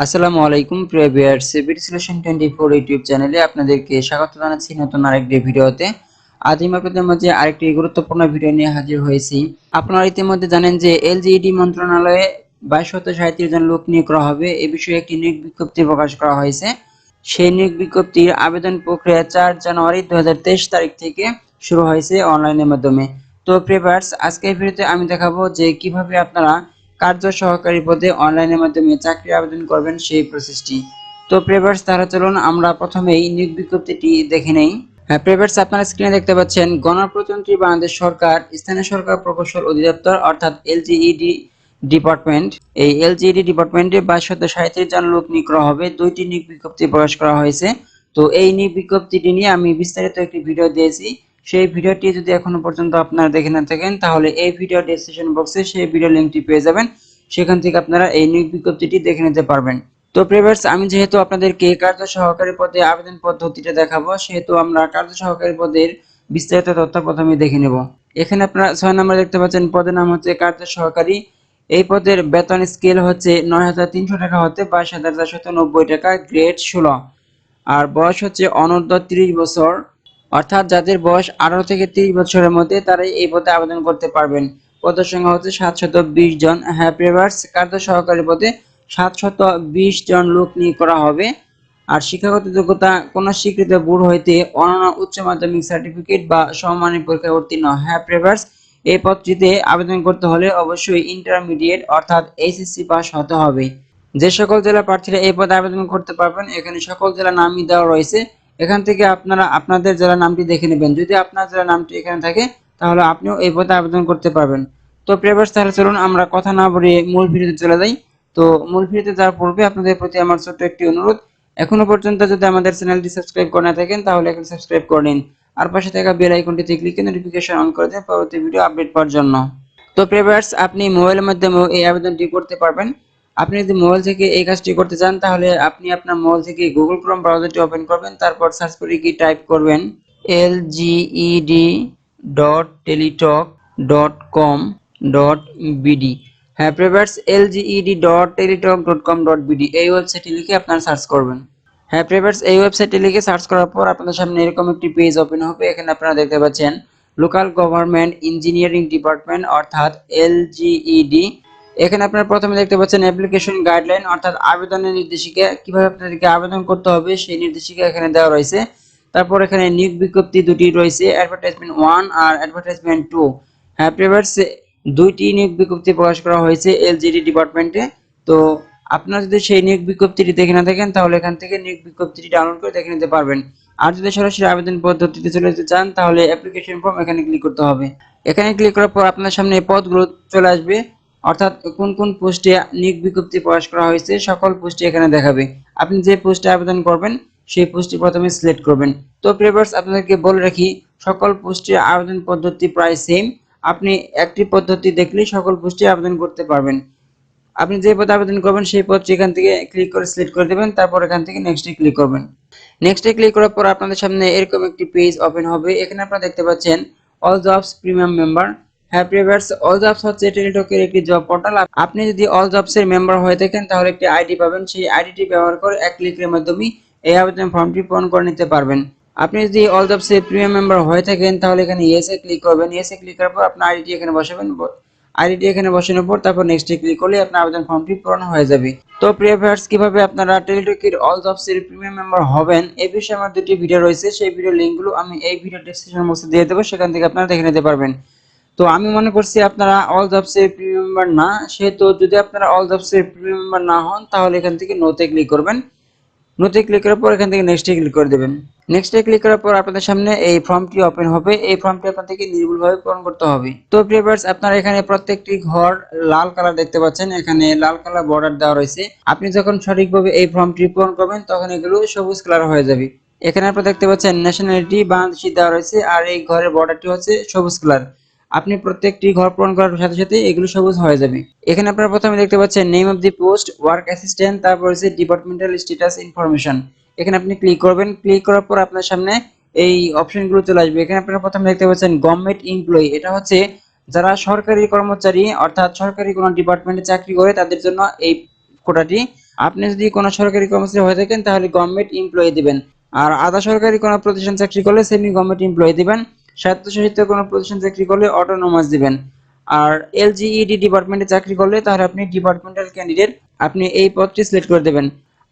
আসসালামু আলাইকুম প্রিয় ভিউয়ার্স, বিডি সলিউশন 24 ইউটিউব চ্যানেলে আপনাদেরকে স্বাগত জানাচ্ছি নতুন আরেকটি ভিডিওতে। আজ আমি আপনাদের মাঝে আরেকটি গুরুত্বপূর্ণ ভিডিও নিয়ে হাজির হয়েছি। আপনারা ইতিমধ্যে জানেন যে এলজিইডি মন্ত্রণালয়ে 2237 জন লোক নিয়োগ করা হবে। এ বিষয়ে একটি নিয়োগ বিজ্ঞপ্তি প্রকাশ করা হয়েছে। সেই নিয়োগ বিজ্ঞপ্তির আবেদন প্রক্রিয়া 4 জানুয়ারি 2023 তারিখ থেকে শুরু হয়েছে অনলাইনের মাধ্যমে। তো প্রিয় ভিউয়ার্স, আজকের ভিডিওতে আমি দেখাবো যে কিভাবে আপনারা কার্য সহকারী পদে অনলাইনের মাধ্যমে চাকরি আবেদন করবেন সেই প্রসেসটি। তো প্রিভিয়ার্স, তাহলে চলুন আমরা প্রথমেই নিয়োগ বিজ্ঞপ্তিটি দেখে নেই। হ্যাঁ প্রিভিয়ার্স, আপনারা স্ক্রিনে দেখতে পাচ্ছেন গণপ্রজাতন্ত্রী বাংলাদেশ সরকার স্থানীয় সরকার প্রকৌশল অধিদপ্তর অর্থাৎ এলজিইডি ডিপার্টমেন্ট। এই এলজিইডি ডিপার্টমেন্টে 2237 জন লোক নিয়োগ করা হবে। দুইটি নিয়োগ বিজ্ঞপ্তি প্রকাশ করা হয়েছে। তো এই নিয়োগ বিজ্ঞপ্তিটি নিয়ে আমি বিস্তারিত একটি ভিডিও দিয়েছি। সেই ভিডিওটি যদি এখনো পর্যন্ত আপনারা দেখে না থাকেন তাহলে এই ভিডিও ডেসক্রিপশন বক্সে সেই ভিডিও লিংকটি পেয়ে যাবেন। সেখান থেকে আপনারা এই নিয়োগ বিজ্ঞপ্তিটি দেখে নিতে পারবেন। তো প্রিভিয়ার্স, আমি যেহেতু আপনাদেরকে কার্য সহকারী পদে আবেদন পদ্ধতিটা দেখাবো, সেহেতু আমরা কার্য সহকারী পদের বিস্তারিত তথ্য প্রথমে দেখে নেব। এখানে আপনারা 6 নম্বরে দেখতে পাচ্ছেন পদের নাম হচ্ছে কার্য সহকারী। এই পদের বেতন স্কেল হচ্ছে 9300 টাকা হতে 22,490 টাকা, গ্রেড 16। আর বয়স হচ্ছে অনূর্ধ্ব 30 বছর, অর্থাৎ যাদের বয়স 18 থেকে 30 বছরের মধ্যে তারাই এই পদে আবেদন করতে পারবেন। পদের সংখ্যা হচ্ছে 720 জন। হ্যাঁ প্রিভিয়ার্স, কার্য সহকারী পদে 720 জন লোক নিয়োগ করা হবে। আর শিক্ষাগত যোগ্যতা কোন স্বীকৃত বোর্ড হইতে অনন্য উচ্চ মাধ্যমিক সার্টিফিকেট বা সমমানের পরীক্ষায় উত্তীর্ণ। হ্যাঁ প্রিভিয়ার্স, এই পদটিতে আবেদন করতে হলে অবশ্যই ইন্টারমিডিয়েট অর্থাৎ এইচএসসি পাস হতে হবে। যে সকল জেলা প্রার্থীরা এই পদে আবেদন করতে পারবেন, এখানে সকল জেলার নামই দেওয়া রয়েছে। এখান থেকে আপনারা আপনাদের জেলার নামটি দেখে নেবেন। যদি আপনার জেলার নামটি এখানে থাকে তাহলে আপনিও এই পদে আবেদন করতে পারবেন। তো প্রিভিয়ার্স, তাহলে চলুন আমরা কথা না বাড়িয়ে মূল ভিডিওতে চলে যাই। তো মূল ভিডিওতে যাওয়ার পূর্বে আপনাদের প্রতি আমার ছোট্ট একটি অনুরোধ, এখনো পর্যন্ত যদি আমাদের চ্যানেলটি সাবস্ক্রাইব করে না থাকেন তাহলে এখন সাবস্ক্রাইব করে নিন। আর পাশে থাকা বেল আইকনটিতে ক্লিক করে নোটিফিকেশন অন করে দিন পরবর্তী ভিডিও আপডেট পাওয়ার জন্য। তো প্রিভিয়ার্স, আপনি মোবাইলের মাধ্যমেও এই আবেদনটি করতে পারবেন। আপনি যদি মোবাইল থেকে এই কাজটি করতে চান তাহলে আপনি আপনার মোবাইল থেকে গুগল ক্রোম ব্রাউজারটি ওপেন করবেন, তারপর সার্চ করে কি টাইপ করবেন lged.teletalk.com.bd। হ্যাঁ প্রিভিয়ার্স, lged.teletalk.com.bd এই ওয়েবসাইটে লিখে আপনারা সার্চ করবেন। হ্যাঁ প্রিভিয়ার্স, এই ওয়েবসাইটে লিখে সার্চ করার পর আপনাদের সামনে এরকম একটি পেজ ওপেন হবে। এখানে আপনারা দেখতে পাচ্ছেন লোকাল গভর্নমেন্ট ইঞ্জিনিয়ারিং ডিপার্টমেন্ট অর্থাৎ এলজিইডি। এখানে আপনারা প্রথমে দেখতে পাচ্ছেন অ্যাপ্লিকেশন গাইডলাইন অর্থাৎ আবেদনের নির্দেশিকা, কিভাবে আপনাদেরকে আবেদন করতে হবে সেই নির্দেশিকা এখানে দেওয়া রয়েছে। তারপর এখানে নিয়োগ বিজ্ঞপ্তি দুটি রয়েছে, অ্যাডভার্টাইজমেন্ট 1 আর অ্যাডভার্টাইজমেন্ট 2। হ্যাঁ প্রিভিয়ার্স, দুইটি নিয়োগ বিজ্ঞপ্তি প্রকাশ করা হয়েছে এলজিডি ডিপার্টমেন্টে। তো আপনারা যদি সেই নিয়োগ বিজ্ঞপ্তিটি দেখে না থাকেন তাহলে এখান থেকে নিয়োগ বিজ্ঞপ্তিটি ডাউনলোড করে দেখে নিতে পারবেন। আর যদি সরাসরি আবেদন পদ্ধতিতে চলে যেতে চান তাহলে অ্যাপ্লিকেশন ফর্ম এখানে ক্লিক করতে হবে। এখানে ক্লিক করার পর আপনার সামনে এই পদগুলো চলে আসবে, অর্থাৎ কোন কোন পোস্টে নিয়োগ বিজ্ঞপ্তি প্রকাশ করা হয়েছে সকল পোস্টে এখানে দেখাবে। আপনি যে পোস্টে আবেদন করবেন সেই পোস্টটি প্রথমে সিলেক্ট করবেন। তো প্রিভিয়ার্স, আপনাদেরকে বলে রাখি সকল পোস্টে আবেদন পদ্ধতি প্রায় সেম। আপনি একটি পদ্ধতি দেখলেই সকল পোস্টে আবেদন করতে পারবেন। আপনি যে পদে আবেদন করবেন সেই পদটি এখান থেকে ক্লিক করে সিলেক্ট করে দেবেন, তারপর এখান থেকে নেক্সটে ক্লিক করবেন। নেক্সটে ক্লিক করার পর আপনাদের সামনে এরকম একটি পেজ ওপেন হবে। এখানে আপনারা দেখতে পাচ্ছেন অল জবস প্রিমিয়াম মেম্বার। হ্যাঁ প্রিভিয়ার্স, অল জবস হচ্ছে টেলিটকের একটি জব পোর্টাল। আপনি যদি অল জবস এর মেম্বার হয়ে থাকেন তাহলে একটি আইডি পাবেন, সেই আইডিটি ব্যবহার করে এক ক্লিকের মাধ্যমে এই আবেদন ফর্মটি পূরণ করে নিতে পারবেন। আপনি যদি অল জবস এর প্রিমিয়াম মেম্বার হয়ে থাকেন তাহলে এখানে ইয়েসে ক্লিক করবেন। ইয়েসে ক্লিক করার পর আপনার আইডিটি এখানে বসাবেন। আইডিটি এখানে বসানোর পর তারপর নেক্সটে ক্লিক করলে আপনার আবেদন ফর্মটি পূরণ হয়ে যাবে। তো প্রিয় ভিউয়ার্স, কিভাবে আপনারা টেলিটকের অল জবস এর প্রিমিয়াম মেম্বার হবেন এই বিষয়ে আমার দুটি ভিডিও রয়েছে, সেই ভিডিও লিংকগুলো আমি এই ভিডিও ডেসক্রিপশন বক্সে দিয়ে দেবো, সেখান থেকে আপনারা দেখে নিতে পারবেন। তো আমি মনে করছি আপনারা অল জবস এর প্রিমিয়াম মেম্বার না, সেহেতু যদি আপনারা অল জবস এর প্রিমিয়াম মেম্বার না হন তাহলে এখান থেকে নোতে ক্লিক করবেন। নোতে ক্লিক করার পর এখান থেকে নেক্সটে ক্লিক করে দেবেন। নেক্সটে ক্লিক করার পর আপনাদের সামনে এই ফর্মটি ওপেন হবে। এই ফর্মটি আপনাদেরকে নির্ভুলভাবে পূরণ করতে হবে। তো প্রিয় ভিউয়ার্স, আপনারা এখানে প্রত্যেকটি ঘর লাল কালার দেখতে পাচ্ছেন, এখানে লাল কালার বর্ডার দেওয়া রয়েছে। আপনি যখন সঠিকভাবে এই ফর্মটি পূরণ করবেন তখন এগুলো সবুজ কালার হয়ে যাবে। এখানে আপনারা দেখতে পাচ্ছেন ন্যাশনালিটি বাংলাদেশি দেওয়া রয়েছে, আর এই ঘরের বর্ডারটি হচ্ছে সবুজ কালার। আপনি প্রত্যেকটি ঘর পূরণ করার সাথে সাথে এগুলো সবুজ হয়ে যাবে। এখানে আপনারা প্রথমে দেখতে পাচ্ছেন name of the post, work assistant, তারপর হচ্ছে ডিপার্টমেন্টাল স্ট্যাটাস ইনফরমেশন। এখানে আপনি ক্লিক করবেন। ক্লিক করার পর আপনার সামনে এই অপশনগুলো চলে আসবে। এখানে আপনারা প্রথমে দেখতে পাচ্ছেন গভর্নমেন্ট এমপ্লয়ি, এটা হচ্ছে যারা সরকারি কর্মচারী অর্থাৎ সরকারি কোনো ডিপার্টমেন্টে চাকরি করে তাদের জন্য এই কোটাটি। আপনি যদি কোনো সরকারি কর্মচারী হয়ে থাকেন তাহলে গভর্নমেন্ট এমপ্লয়ি দিবেন। আর আধা সরকারি কোনো প্রতিষ্ঠান চাকরি করলে সেমি গভর্নমেন্ট এমপ্লয়ি দিবেন। স্বায়ত্তশাসিত কোনো প্রতিষ্ঠান চাকরি করলে অটোনোমাস দিবেন। আর এলজিইডি ডিপার্টমেন্টে চাকরি করলে তাহলে আপনি ডিপার্টমেন্টাল ক্যান্ডিডেট, আপনি এই পদটি সিলেক্ট করে দেবেন।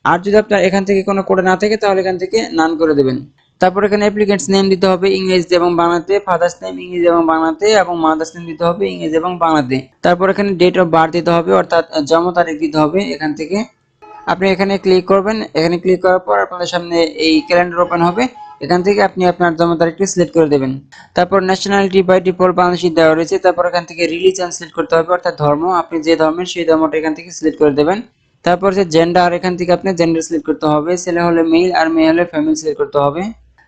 আর যদি আপনার এখান থেকে কোনো কোডা না থাকে তাহলে এখান থেকে নান করে দেবেন। তারপর এখানে অ্যাপ্লিকেন্টস নেম দিতে হবে ইংরেজিতে এবং বাংলাতে, ফাদার্স নেম ইংরেজি এবং বাংলাতে এবং মাদার্স নেম দিতে হবে ইংরেজি এবং বাংলাতে। তারপর এখানে ডেট অফ বার্থ দিতে হবে অর্থাৎ জন্ম তারিখ দিতে হবে। এখান থেকে আপনি এখানে ক্লিক করবেন। এখানে ক্লিক করার পর আপনাদের সামনে এই ক্যালেন্ডার ওপেন হবে। এখান থেকে আপনি আপনার জন্ম তারিখটি সিলেক্ট করে দেবেন। তারপর ন্যাশনালিটি বাই ডিফল্ট বাংলাদেশি দেওয়া রয়েছে। তারপর এখান থেকে রিলিজিয়ন সিলেক্ট করতে হবে অর্থাৎ ধর্ম, আপনি যে ধর্মের সেই ধর্মটা এখান থেকে সিলেক্ট করে দেবেন। তারপর যে জেন্ডার, এখান থেকে আপনি জেন্ডার সিলেক্ট করতে হবে, ছেলে হলে মেল আর মেয়ে হলে ফিমেল সিলেক্ট করতে হবে।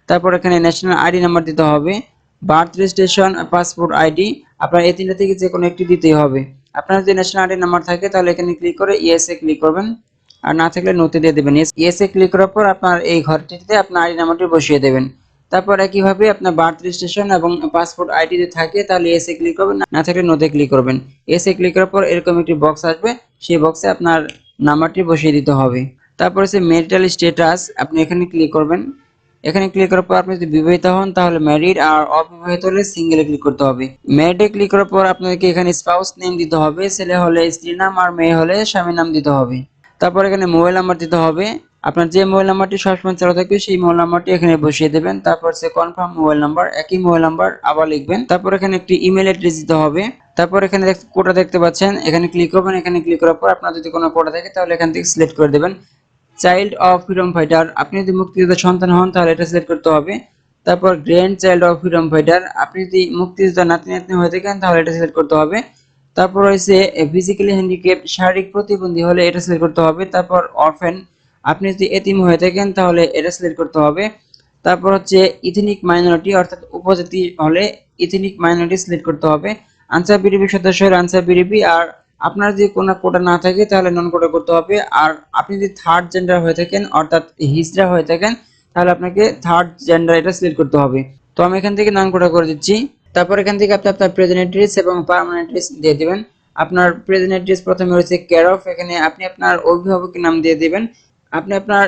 তারপর এখানে ন্যাশনাল আইডি নাম্বার দিতে হবে, বার্থ রেজিস্ট্রেশন, পাসপোর্ট আইডি, আপনার এই তিনটা থেকে যে কোনো একটি দিতেই হবে। আপনার যদি ন্যাশনাল আইডি নাম্বার থাকে তাহলে এখানে ক্লিক করে ইয়েস এ ক্লিক করবেন, আর না থাকলে নোতে দিয়ে দেবেন। ইয়েস এ ক্লিক করার পর আপনার এই ঘরটিতে আপনার আইডি নাম্বারটি বসিয়ে দেবেন। তারপর একইভাবে আপনার বার্থ রেজিস্ট্রেশন এবং পাসপোর্ট আইডি যদি থাকে তাহলে ইয়েস এ ক্লিক করবেন, না থাকলে নোতে ক্লিক করবেন। ইয়েস এ ক্লিক করার পর এরকম একটি বক্স আসবে, সেই বক্সে আপনার নাম্বারটি বসিয়ে দিতে হবে। তারপর হচ্ছে ম্যারিটাল স্ট্যাটাস, আপনি এখানে ক্লিক করবেন। এখানে ক্লিক করার পর আপনি যদি বিবাহিত হন তাহলে ম্যারিড, আর অবিবাহিত হলে সিঙ্গেলে ক্লিক করতে হবে। ম্যারিডে ক্লিক করার পর আপনাদেরকে এখানে স্পাউস নেম দিতে হবে, ছেলে হলে স্ত্রীর নাম আর মেয়ে হলে স্বামীর নাম দিতে হবে। তারপর এখানে মোবাইল নাম্বার দিতে হবে, আপনার যে মোবাইল নাম্বারটি সবসময় চালু থাকবে সেই মোবাইল নাম্বারটি এখানে বসিয়ে দেবেন। তারপর সে কনফার্ম মোবাইল নাম্বার, একই মোবাইল নাম্বার আবার লিখবেন। তারপর এখানে একটি ইমেল অ্যাড্রেস দিতে হবে। তারপর এখানে কোডটা দেখতে পাচ্ছেন, এখানে ক্লিক করবেন। এখানে ক্লিক করার পর আপনার যদি কোনো কোড থাকে তাহলে এখান থেকে সিলেক্ট করে দেবেন। চাইল্ড অফ ফ্রিডম ফাইটার, আপনি যদি মুক্তিযোদ্ধার সন্তান হন তাহলে এটা সিলেক্ট করতে হবে। তারপর grand child of freedom fighter, আপনি যদি মুক্তিযোদ্ধার নাতি নাতনি হয়ে থাকেন তাহলে এটা সিলেক্ট করতে হবে। তারপর হচ্ছে ফিজিক্যালি হ্যান্ডিক্যাপড, শারীরিক প্রতিবন্ধী হলে এটা সিলেক্ট করতে হবে। তারপর অরফেন, আপনি যদি এতিম হয়ে থাকেন তাহলে এটা সিলেক্ট করতে হবে। তারপর হচ্ছে ইথনিক মাইনরিটি অর্থাৎ উপজাতি হলে ইথনিক মাইনরিটি সিলেক্ট করতে হবে। আনসার বিডিপির সদস্য হলে আনসার বিডিপি, আর আপনার যদি কোনো কোটা না থাকে তাহলে নন কোটা করতে হবে। আর আপনি যদি থার্ড জেন্ডার হয়ে থাকেন অর্থাৎ হিজড়া হয়ে থাকেন তাহলে আপনাকে থার্ড জেন্ডার এটা সিলেক্ট করতে হবে। তো আমি এখান থেকে নন কোটা করে দিচ্ছি। তারপর এখান থেকে আপনি আপনার প্রেজেন্ট অ্যাড্রেস এবং পার্মানেন্ট অ্যাড্রেস দিয়ে দিবেন। আপনার প্রেজেন্ট অ্যাড্রেস প্রথমে রয়েছে কেয়ার অফ, এখানে আপনি আপনার অভিভাবকের নাম দিয়ে দিবেন। আপনি আপনার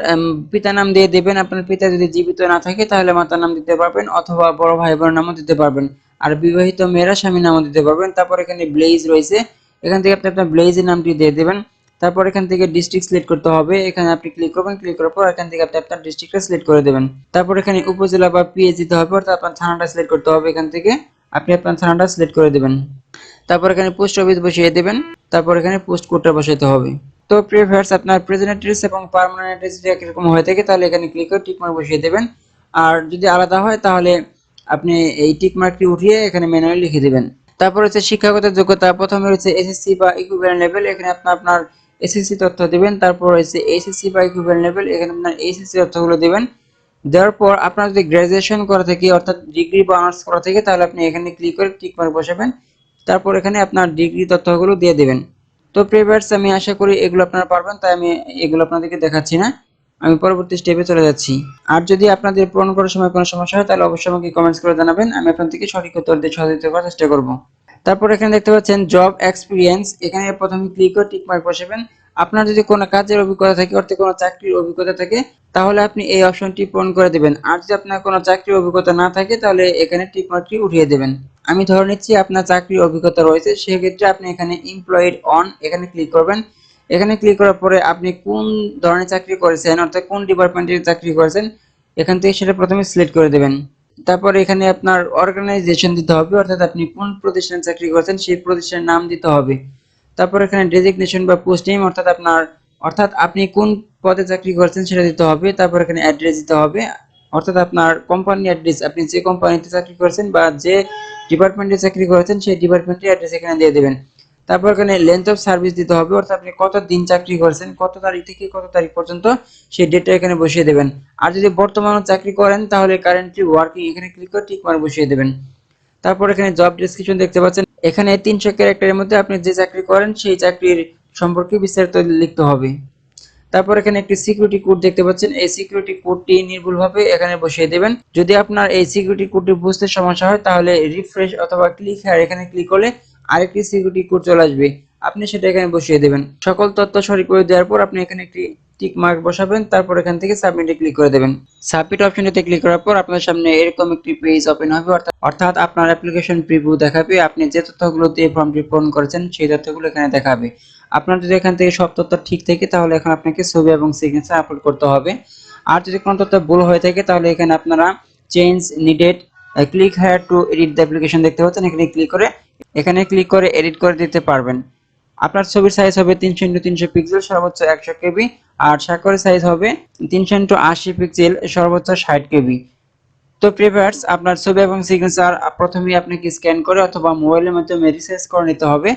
পিতার নাম দিয়ে দিবেন। আপনার পিতা যদি জীবিত না থাকে তাহলে মাতার নাম দিতে পারবেন অথবা বড় ভাই বোনের নামও দিতে পারবেন। আর বিবাহিত মেয়েরা স্বামীর নামও দিতে পারবেন। তারপর এখানে ব্লেজ রয়েছে, এখান থেকে আপনি আপনার ব্লেজের নামটি দিয়ে দেবেন। তারপর এখান থেকে ডিস্ট্রিক্ট সিলেক্ট করতে হবে, এখানে আপনি ক্লিক করবেন। ক্লিক করার পর এখান থেকে আপনি আপনার ডিস্ট্রিক্টটা সিলেক্ট করে দেবেন। তারপর এখানে উপজেলা বা পিএইচ দিতে হবে অর্থাৎ আপনার থানাটা সিলেক্ট করতে হবে, এখান থেকে আপনি আপনার থানাটা সিলেক্ট করে দেবেন। তারপর এখানে পোস্ট অফিস বসিয়ে দেবেন। তারপর এখানে পোস্ট কোডটা বসাতে হবে। তো প্রিয় ভিউয়ার্স, আপনার প্রেজেন্ট অ্যাড্রেস এবং পার্মানেন্ট অ্যাড্রেস যদি একই রকম হয়ে থাকে তাহলে এখানে ক্লিক করে টিক মার্ক বসিয়ে দেবেন। আর যদি আলাদা হয় তাহলে আপনি এই টিক মার্কটি উঠিয়ে এখানে ম্যানুয়ালি লিখে দিবেন। তারপর হচ্ছে শিক্ষাগত যোগ্যতা, প্রথমে রয়েছে এসএসসি বা ইকুইভ্যালেন্ট লেভেল, এখানে আপনি আপনার এসএসসি তথ্য দিবেন। তারপর রয়েছে এইচএসসি বা ইকুইভ্যালেন্ট লেভেল, এখানে আপনার এইচএসসি তথ্যগুলো দিবেন। দেওয়ার পর আপনার যদি গ্র্যাজুয়েশন করা থাকে অর্থাৎ ডিগ্রি বা অনার্স করা থাকে তাহলে আপনি এখানে ক্লিক করে টিক মার্ক বসাবেন। তারপর এখানে আপনার ডিগ্রি তথ্যগুলো দিয়ে দেবেন। তো প্রিভিয়ার্স, আমি আশা করি এগুলো আপনারা পারবেন, তাই আমি এগুলো আপনাদেরকে দেখাচ্ছি না, আমি পরবর্তী স্টেপে চলে যাচ্ছি। আর যদি আপনাদের পূরণ করার সময় কোনো সমস্যা হয় তাহলে অবশ্যই আমাকে কমেন্টস করে জানাবেন, আমি আপনাদেরকে সঠিক উত্তর দিয়ে সহযোগিতা করার চেষ্টা করব। তারপর এখানে দেখতে পাচ্ছেন জব এক্সপিরিয়েন্স, এখানে প্রথমে ক্লিক করে টিক মার্ক বসাবেন। আপনার যদি কোনো কাজের অভিজ্ঞতা থাকে অর্থাৎ কোনো চাকরির অভিজ্ঞতা থাকে তাহলে আপনি এই অপশনটি পূরণ করে দেবেন। আর যদি আপনার কোনো চাকরির অভিজ্ঞতা না থাকে তাহলে এখানে টিক মার্কটি উঠিয়ে দেবেন। আমি ধরে নিচ্ছি আপনার চাকরির অভিজ্ঞতা রয়েছে, সেক্ষেত্রে আপনি এখানে এমপ্লয়েড অন এখানে ক্লিক করবেন। এখানে ক্লিক করার পরে আপনি কোন ধরনের চাকরি করেছেন অর্থাৎ কোন ডিপার্টমেন্টের চাকরি করেছেন এখান থেকে সেটা প্রথমে সিলেক্ট করে দেবেন। তারপর এখানে আপনার অর্গানাইজেশন দিতে হবে অর্থাৎ আপনি কোন প্রতিষ্ঠানে চাকরি করেছেন সেই প্রতিষ্ঠানের নাম দিতে হবে। তারপর এখানে ডেজিগনেশন বা পোস্ট নেম অর্থাৎ আপনি কোন পদে চাকরি করেছেন সেটা দিতে হবে। তারপর এখানে অ্যাড্রেস দিতে হবে অর্থাৎ আপনার কোম্পানি অ্যাড্রেস, আপনি যে কোম্পানিতে চাকরি করেছেন বা যে ডিপার্টমেন্টে চাকরি করেছেন সেই ডিপার্টমেন্টের অ্যাড্রেস এখানে দিয়ে দেবেন। তারপর এখানে লেন্থ অফ সার্ভিস দিতে হবে অর্থাৎ আপনি কত দিন চাকরি করেছেন, কত তারিখ থেকে কত তারিখ পর্যন্ত সেই ডেটটা এখানে বসিয়ে দেবেন। আর যদি বর্তমানে চাকরি করেন তাহলে কারেন্টলি ওয়ার্কিং এখানে ক্লিক করে টিক মার্ক বসিয়ে দেবেন। তারপর এখানে জব ডেসক্রিপশন দেখতে পাচ্ছেন, এখানে 300 ক্যারেক্টারের মধ্যে আপনি যে চাকরি করেন সেই চাকরির সম্পর্কে বিস্তারিত লিখতে হবে। তারপর এখানে একটি সিকিউরিটি কোড দেখতে পাচ্ছেন, এই সিকিউরিটি কোডটি নির্ভুলভাবে এখানে বসিয়ে দেবেন। যদি আপনার এই সিকিউরিটি কোডটি বুঝতে সমস্যা হয় তাহলে রিফ্রেশ অথবা ক্লিক হেয়ার এখানে ক্লিক করলে আরেকটি সিকিউরিটি কোড চলে আসবে। আপনি সেটা এখানে বসিয়ে দেবেন। সকল তথ্য সঠিক করে দেওয়ার পর আপনি এখানে একটি টিক মার্ক বসাবেন, তারপর এখান থেকে সাবমিটে ক্লিক করে দেবেন। সাবমিট অপশনটিতে ক্লিক করার পর আপনার সামনে এরকম একটি পেজ ওপেন হবে, অর্থাৎ আপনার অ্যাপ্লিকেশন প্রিভিউ দেখাবে। আপনি যে তথ্যগুলো দিয়ে ফর্মটি পূরণ করেছেন সেই তথ্যগুলো এখানে দেখাবে। আপনার যদি এখান থেকে সব তথ্য ঠিক থাকে তাহলে এখন আপনাকে ছবি এবং সিগনেচার আপলোড করতে হবে। আর যদি কোনো তথ্য ভুল হয়ে থাকে তাহলে এখানে আপনারা change needed click here two edit the application দেখতে পাচ্ছেন, এখানে ক্লিক করে এডিট করে দিতে পারবেন। আপনার ছবির সাইজ হবে 300x300 পিক্সেল, সর্বোচ্চ 100 কেবি। আর স্বাক্ষরের সাইজ হবে 300x80 পিক্সেল, সর্বোচ্চ 60 কেবি। তো ভিউয়ার্স, আপনার ছবি এবং সিগনেচার প্রথমেই আপনাকে স্ক্যান করে অথবা মোবাইলের মাধ্যমে রিসাইজ করে নিতে হবে।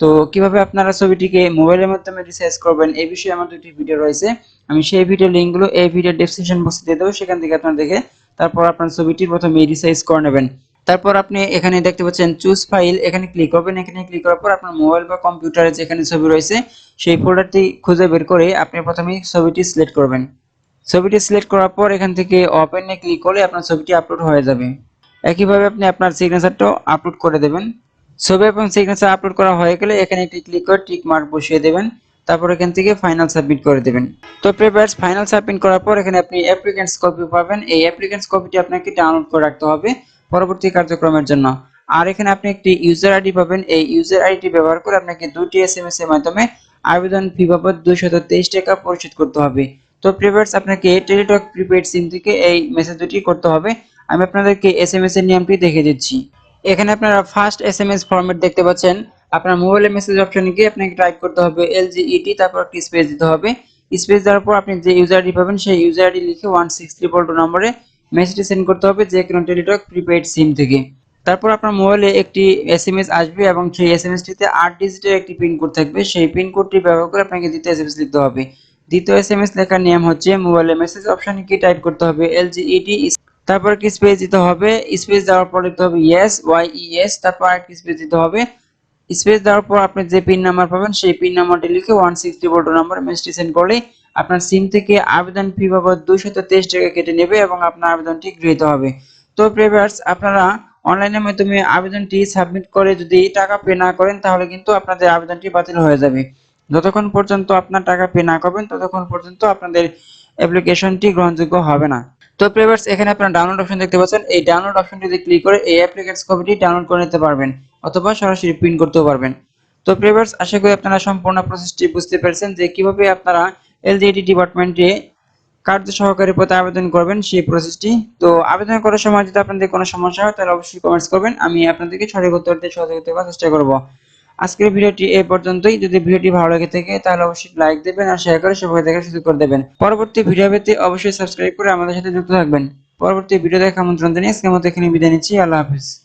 তো কিভাবে আপনারা ছবিটিকে মোবাইলের মাধ্যমে রিসাইজ করবেন এই বিষয়ে আমার দুটি ভিডিও রয়েছে। আমি সেই ভিডিও লিংকগুলো এই ভিডিও ডেসক্রিপশন বক্সে দিয়ে দেবো, সেখান থেকে আপনারা দেখে তারপর আপনার ছবিটি প্রথমে রিসাইজ করে নেবেন। তারপর আপনি এখানে দেখতে পাচ্ছেন চুজ ফাইল, এখানে ক্লিক করবেন। এখানে ক্লিক করার পর আপনার মোবাইল বা কম্পিউটারে যেখানে ছবি রয়েছে সেই ফোল্ডারটি খুঁজে বের করে আপনি প্রথমেই ছবিটি সিলেক্ট করবেন। ছবিটি সিলেক্ট করার পর এখান থেকে ওপেনে ক্লিক করলে আপনার ছবিটি আপলোড হয়ে যাবে। একইভাবে আপনি আপনার সিগনেচারটাও আপলোড করে দেবেন। ছবি এবং সিগনেচার আপলোড করা হয়ে গেলে এখানে একটি ক্লিক করে টিক মার্ক বসিয়ে দেবেন, তারপর এখান থেকে ফাইনাল সাবমিট করে দেবেন। তো ভিউয়ার্স, ফাইনাল সাবমিট করার পর এখানে আপনি অ্যাপ্লিকেন্টস কপি পাবেন। এই অ্যাপ্লিকেন্টস কপিটি আপনাকে ডাউনলোড করে রাখতে হবে পরবর্তী কার্যক্রমের জন্য। আর এখানে আপনি একটি ইউজার আইডি পাবেন। এই ইউজার আইডি ব্যবহার করে আপনাকে দুটি এসএমএস এর মাধ্যমে আবেদন ফি বাবদ 223 টাকা পরিশোধ করতে হবে। তো ভিউয়ার্স, আপনাকে টেলিটক প্রিপেইড সিম থেকে এই মেসেজ দুটি করতে হবে। আমি আপনাদেরকে এসএমএস এর নিয়মটি দেখিয়ে দিচ্ছি। এখানে আপনারা ফার্স্ট এসএমএস ফরম্যাট দেখতে পাচ্ছেন। আপনার মোবাইলের মেসেজ অপশনে গিয়ে আপনাকে টাইপ করতে হবে LGED, তারপর একটি স্পেস দিতে হবে। স্পেস দেওয়ার পর আপনি যে ইউজার আইডি পাবেন সেই ইউজার আইডি লিখে 16322 নম্বরে মেসেজটি সেন্ড করতে হবে যে কোনো টেলিটক প্রিপেইড সিম থেকে। তারপর আপনার মোবাইলে একটি এসএমএস আসবে এবং সেই এসএমএসটিতে 8 ডিজিটের একটি পিন কোড থাকবে। সেই পিন কোডটি ব্যবহার করে আপনাকে দ্বিতীয় এসএমএস লিখতে হবে। দ্বিতীয় এসএমএস লেখার নিয়ম হচ্ছে মোবাইলে মেসেজ অপশনে গিয়ে টাইপ করতে হবে LGED, তারপর কি স্পেস দিতে হবে। স্পেস দেওয়ার পর লিখতে হবে YES, তারপর আরেকটি স্পেস দিতে হবে। স্পেস দেওয়ার পর আপনি যে পিন নাম্বার পাবেন সেই পিন নাম্বারটি লিখে 16322 নম্বরে মেসেজটি সেন্ড করলে আপনার সিম থেকে আবেদন ফি বাবদ 223 টাকা কেটে নেবে এবং আপনার আবেদনটি গৃহীত হবে। তো ভিউয়ার্স, আপনারা অনলাইনের মাধ্যমে আবেদনটি সাবমিট করে যদি টাকা পে না করেন তাহলে কিন্তু আপনাদের আবেদনটি বাতিল হয়ে যাবে। যতক্ষণ পর্যন্ত আপনার টাকা পে না করবেন ততক্ষণ পর্যন্ত আপনাদের অ্যাপ্লিকেশনটি গ্রহণযোগ্য হবে না। তো ভিউয়ার্স, এখানে আপনারা ডাউনলোড অপশন দেখতে পাচ্ছেন। এই ডাউনলোড অপশনটিতে ক্লিক করে এই অ্যাপ্লিকেশন কপিটি ডাউনলোড করে নিতে পারবেন অথবা সরাসরি প্রিন্ট করতেও পারবেন। তো ভিউয়ার্স, আশা করি আপনারা সম্পূর্ণ প্রসেসটি বুঝতে পেরেছেন যে কিভাবে আপনারা এলজিইডি ডিপার্টমেন্টে কার্য সহকারী পদে আবেদন করবেন সেই প্রসেসটি। তো আবেদন করার সময় যদি আপনাদের কোনো সমস্যা হয় তাহলে অবশ্যই কমেন্টস করবেন, আমি আপনাদেরকে সঠিক উত্তর দিয়ে সহযোগিতা করার চেষ্টা করব। আজকের ভিডিওটি এই পর্যন্তই। যদি ভিডিওটি ভালো লেগে থাকে তাহলে অবশ্যই লাইক দেবেন আর শেয়ার করে সবাইকে দেখার সুযোগ করে দেবেন। পরবর্তী ভিডিও পেতে অবশ্যই সাবস্ক্রাইব করে আমাদের সাথে যুক্ত থাকবেন। পরবর্তী ভিডিও দেখার আমন্ত্রণ জানিয়ে আজকের মতো এখানে বিদায় নিচ্ছি। আল্লাহ হাফেজ।